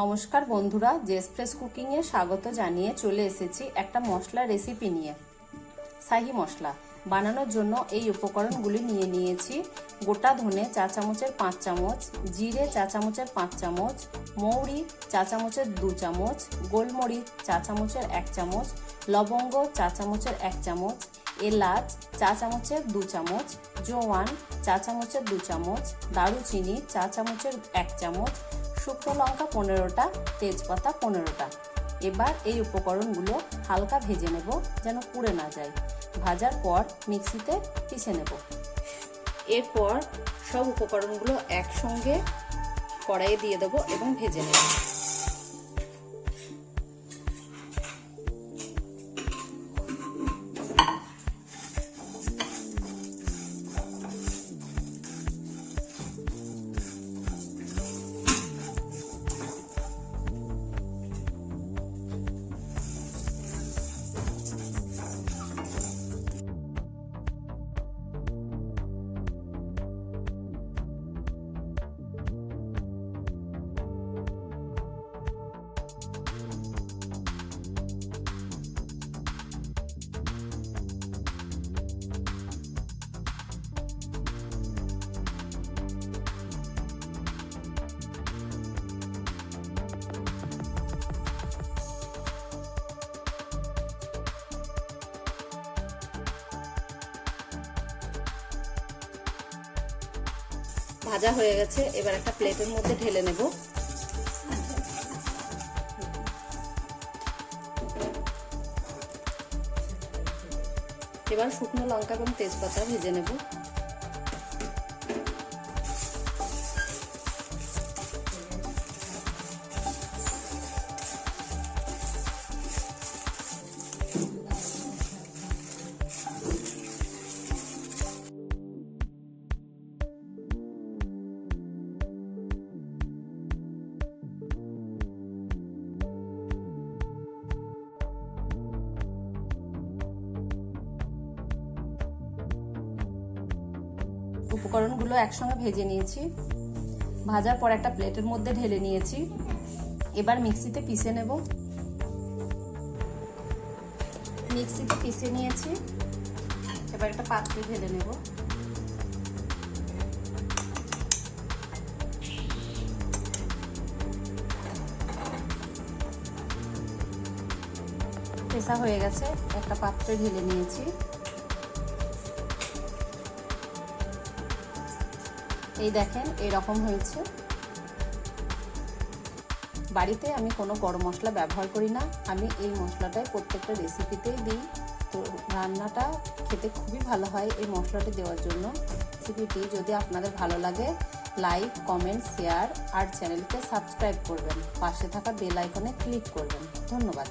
নমস্কার বন্ধুরা, JS fresh cooking এ স্বাগত জানিয়ে চলে এসেছি একটা মশলা রেসিপি নিয়ে। শাহি মশলা বানানোর জন্য এই উপকরণগুলি নিয়ে নিয়েছি। গোটা ধনে চা চামচের 5 চামচ, জিরে চা চামচের 5 চামচ, মৌরি চা চামচের 2 চামচ, গোলমরিচ চা চামচের 1 চামচ, লবঙ্গ চা চামচের 1 চামচ, এলাচ চা চামচের 2 চামচ, জোয়ান চা চামচের 2 চামচ, দারুচিনি চা চামচের 1 চামচ, শুকনো লঙ্কা 15টা, তেজপাতা 15টা। এবার এই উপকরণগুলো হালকা ভেজে নেব যেন পুড়ে না যায়। ভাজার পর মিক্সিতে পিষে নেব। এরপর সব উপকরণগুলো একসঙ্গে কড়াইয়ে দিয়ে দেবো এবং ভেজে নেব। ভাজা হয়ে গেছে, এবার একটা প্লেটের মধ্যে ঢেলে নেব। এবার শুকনো লঙ্কা এবং তেজপাতা ভেজে নেব। উপকরণগুলো একসঙ্গে ভেজে নিয়েছি। ভাজার পর একটা প্লেটের মধ্যে ঢেলে নিয়েছি। এবার মিক্সিতে পিষে নেব। মিক্সিতে পিষে নিয়েছি, এবার একটা পাত্রে ঢেলে নেব। পেষা হয়ে গেছে, একটা পাত্রে ঢেলে নিয়েছি। এই দেখেন, এরকম হয়েছে। বাড়িতে আমি কোনো গরম মশলা ব্যবহার করি না, আমি এই মশলাটাই প্রত্যেকটা রেসিপিতেই দিই। তো রান্নাটা খেতে খুবই ভালো হয় এই মশলাটি দেওয়ার জন্য। রেসিপিটি যদি আপনাদের ভালো লাগে, লাইক, কমেন্ট, শেয়ার আর চ্যানেলকে সাবস্ক্রাইব করবেন। পাশে থাকা বেল আইকনে ক্লিক করবেন। ধন্যবাদ।